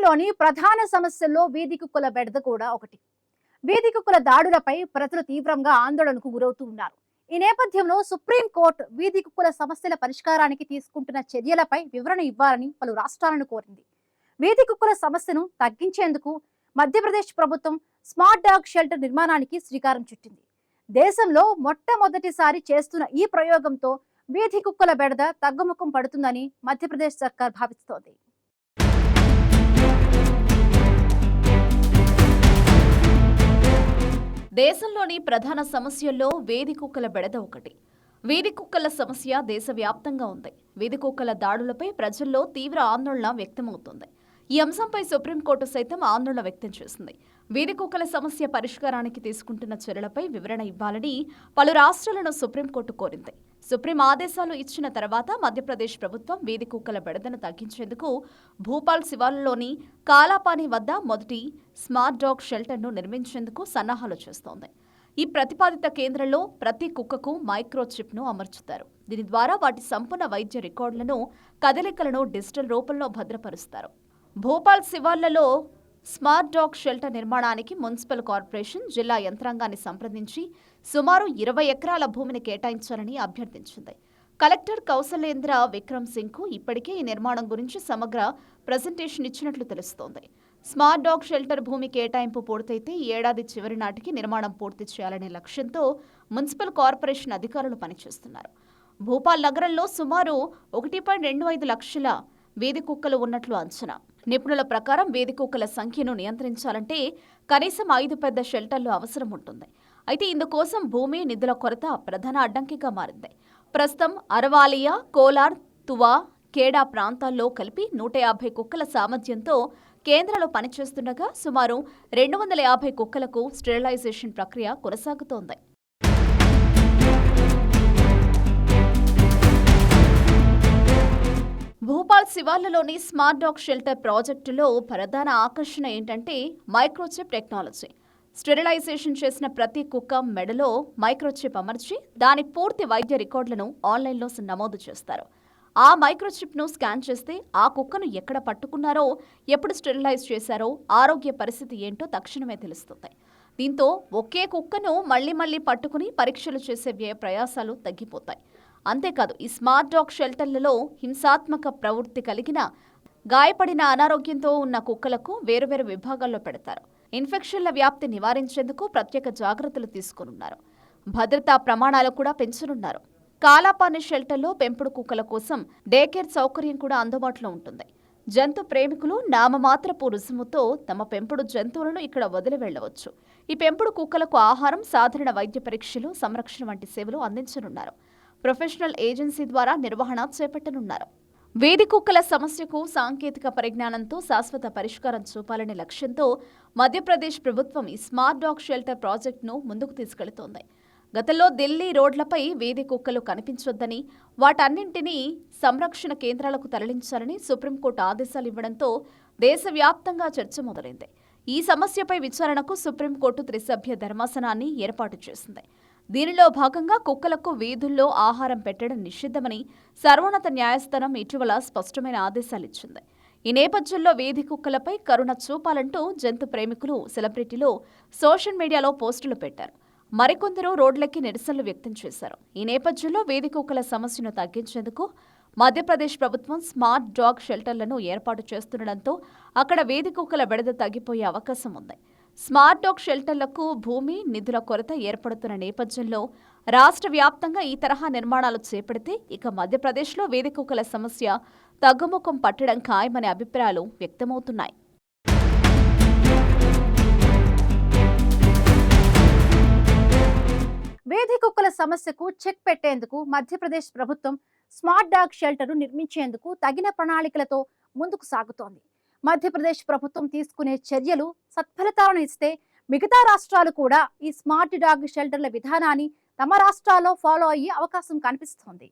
దేశంలోని ప్రధాన సమస్యల్లో వీధి కుక్కల బెడద కూడా ఒకటి. వీధి కుక్కల దాడులపై ప్రజలు తీవ్రంగా ఆందోళనకు గురవుతూ ఉన్నారు. ఈ నేపథ్యంలో సుప్రీంకోర్టు వీధి కుక్కల సమస్యల పరిష్కారానికి తీసుకుంటున్న చర్యలపై వివరణ ఇవ్వాలని పలు రాష్ట్రాలను కోరింది. వీధి కుక్కల సమస్యను తగ్గించేందుకు మధ్యప్రదేశ్ ప్రభుత్వం స్మార్ట్ డాగ్ షెల్టర్ నిర్మాణానికి శ్రీకారం చుట్టింది. దేశంలో మొట్టమొదటిసారి చేస్తున్న ఈ ప్రయోగంతో వీధి కుక్కల బెడద తగ్గుముఖం పడుతుందని మధ్యప్రదేశ్ సర్కార్ భావిస్తోంది. దేశంలోని ప్రధాన సమస్యల్లో వీధి కుక్కల బెడద ఒకటి. వీధి కుక్కల సమస్య దేశవ్యాప్తంగా ఉంది. వీధి కుక్కల దాడులపై ప్రజల్లో తీవ్ర ఆందోళన వ్యక్తమవుతోంది. ఈ అంశంపై సుప్రీంకోర్టు సైతం ఆందోళన వ్యక్తం చేసింది. వీధి కుక్కల సమస్య పరిష్కారానికి తీసుకుంటున్న చర్యలపై వివరణ ఇవ్వాలని పలు రాష్ట్రాలను సుప్రీంకోర్టు కోరింది. సుప్రీం ఆదేశాలు ఇచ్చిన తర్వాత మధ్యప్రదేశ్ ప్రభుత్వం వీధి కుక్కల బెడదను తగ్గించేందుకు భూపాల్ శివార్లలోని కాలాపాని వద్ద మొదటి స్మార్ట్ డాగ్ షెల్టర్ను నిర్మించేందుకు సన్నాహాలు చేస్తోంది. ఈ ప్రతిపాదిత కేంద్రంలో ప్రతి కుక్కకు మైక్రోచిప్ను అమర్చుతారు. దీని ద్వారా వాటి సంపూర్ణ వైద్య రికార్డులను, కదలికలను డిజిటల్ రూపంలో భద్రపరుస్తారు. భోపాల్ శివార్లలో స్మార్ట్ డాగ్ షెల్టర్ నిర్మాణానికి మున్సిపల్ కార్పొరేషన్ జిల్లా యంత్రాంగాన్ని సంప్రదించి సుమారు 20 ఎకరాల భూమిని కేటాయించాలని అభ్యర్థించింది. కలెక్టర్ కౌశలేంద్ర విక్రమ్ సింగ్కు ఇప్పటికే ఈ నిర్మాణం గురించి సమగ్ర ప్రెజెంటేషన్ ఇచ్చినట్లు తెలుస్తోంది. స్మార్ట్ డాగ్ షెల్టర్ భూమి కేటాయింపు పూర్తయితే ఈ ఏడాది చివరి నాటికి నిర్మాణం పూర్తి చేయాలనే లక్ష్యంతో మున్సిపల్ కార్పొరేషన్ అధికారులు పనిచేస్తున్నారు. భూపాల్ నగరంలో సుమారు 1.25 లక్షల వీధి కుక్కలు ఉన్నట్లు అంచనా. నిపుణుల ప్రకారం వీధి కుక్కల సంఖ్యను నియంత్రించాలంటే కనీసం 5 పెద్ద షెల్టర్లు అవసరం ఉంటుంది. అయితే ఇందుకోసం భూమి, నిధుల కొరత ప్రధాన అడ్డంకిగా మారింది. ప్రస్తుతం అరవాలియా, కోలార్, తువా, కేడా ప్రాంతాల్లో కలిపి 150 కుక్కల సామర్థ్యంతో కేంద్రాలు పనిచేస్తుండగా సుమారు 250 కుక్కలకు స్టెరిలైజేషన్ ప్రక్రియ కొనసాగుతోంది. భూపాల్ శివార్లలోని స్మార్ట్ డాగ్ షెల్టర్ ప్రాజెక్టులో ప్రధాన ఆకర్షణ ఏంటంటే మైక్రోచిప్ టెక్నాలజీ. స్టెరిలైజేషన్ చేసిన ప్రతి కుక్క మెడలో మైక్రోచిప్ అమర్చి దాని పూర్తి వైద్య రికార్డులను ఆన్లైన్లో నమోదు చేస్తారు. ఆ మైక్రోచిప్ను స్కాన్ చేస్తే ఆ కుక్కను ఎక్కడ పట్టుకున్నారో, ఎప్పుడు స్టెరిలైజ్ చేశారో, ఆరోగ్య పరిస్థితి ఏంటో తక్షణమే తెలుస్తుంది. దీంతో ఒకే కుక్కను మళ్లీ పట్టుకుని పరీక్షలు చేసే వ్యయ ప్రయాసాలు తగ్గిపోతాయి. అంతేకాదు ఈ స్మార్ట్ డాగ్ షెల్టర్లలో హింసాత్మక ప్రవృత్తి కలిగిన, గాయపడిన, అనారోగ్యంతో ఉన్న కుక్కలకు వేరువేరు విభాగాల్లో పెడతారు. ఇన్ఫెక్షన్ల వ్యాప్తి నివారించేందుకు ప్రత్యేక జాగ్రత్తలు తీసుకున్నారు. భద్రతా ప్రమాణాలు కూడా పెంచనున్నారు. కాలాపాని షెల్టర్లో పెంపుడు కుక్కల కోసం డే కేర్ సౌకర్యం కూడా అందుబాటులో ఉంటుంది. జంతు ప్రేమికులు నామమాత్రపు రుసుముతో తమ పెంపుడు జంతువులను ఇక్కడ వదిలి వెళ్లవచ్చు. ఈ పెంపుడు కుక్కలకు ఆహారం, సాధారణ వైద్య పరీక్షలు, సంరక్షణ వంటి సేవలు అందించనున్నారు. ప్రొఫెషనల్ ఏజెన్సీ ద్వారా నిర్వహణ చేపట్టనున్నారు. వీధి కుక్కల సమస్యకు సాంకేతిక పరిజ్ఞానంతో శాశ్వత పరిష్కారం చూపాలనే లక్ష్యంతో మధ్యప్రదేశ్ ప్రభుత్వం ఈ స్మార్ట్ డాగ్ షెల్టర్ ప్రాజెక్టును ముందుకు తీసుకెళుతోంది. గతంలో ఢిల్లీ రోడ్లపై వీధి కుక్కలు కనిపించొద్దని, వాటన్నింటినీ సంరక్షణ కేంద్రాలకు తరలించాలని సుప్రీంకోర్టు ఆదేశాలు ఇవ్వడంతో దేశవ్యాప్తంగా చర్చ మొదలైంది. ఈ సమస్యపై విచారణకు సుప్రీంకోర్టు త్రిసభ్య ధర్మాసనాన్ని ఏర్పాటు చేసింది. దీనిలో భాగంగా కుక్కలకు వీధుల్లో ఆహారం పెట్టడం నిషిద్ధమని సర్వోన్నత న్యాయస్థానం ఇటీవల స్పష్టమైన ఆదేశాలిచ్చింది. ఈ నేపథ్యంలో వీధి కుక్కలపై కరుణ చూపాలంటూ జంతు ప్రేమికులు, సెలబ్రిటీలు సోషల్ మీడియాలో పోస్టులు పెట్టారు. మరికొందరు రోడ్లెక్కి నిరసనలు వ్యక్తం చేశారు. ఈ నేపథ్యంలో వీధి కుక్కల సమస్యను తగ్గించేందుకు మధ్యప్రదేశ్ ప్రభుత్వం స్మార్ట్ డాగ్ షెల్టర్లను ఏర్పాటు చేస్తుండటంతో అక్కడ వీధి కుక్కల బెడద తగ్గిపోయే అవకాశం ఉంది. స్మార్ట్ డాగ్ షెల్టర్లకు భూమి, నిధుల కొరత ఏర్పడుతున్న నేపథ్యంలో రాష్ట్ర వ్యాప్తంగా ఈ తరహా నిర్మాణాలు చేపడితే ఇక మధ్యప్రదేశ్లో వీధి కుక్కల సమస్య తగ్గుముఖం పట్టడం ఖాయమనే అభిప్రాయాలు వ్యక్తమవుతున్నాయి. వీధి కుక్కల సమస్యకు చెక్ పెట్టేందుకు మధ్యప్రదేశ్ ప్రభుత్వం స్మార్ట్ డాగ్ షెల్టర్ నిర్మించేందుకు తగిన ప్రణాళికలతో ముందుకు సాగుతోంది. మధ్యప్రదేశ్ ప్రభుత్వం తీసుకునే చర్యలు సత్ఫలితాలను ఇస్తే మిగతా రాష్ట్రాలు కూడా ఈ స్మార్ట్ డాగ్ షెల్టర్ల విధానాన్ని తమ రాష్ట్రాల్లో ఫాలో అయ్యే అవకాశం కనిపిస్తోంది.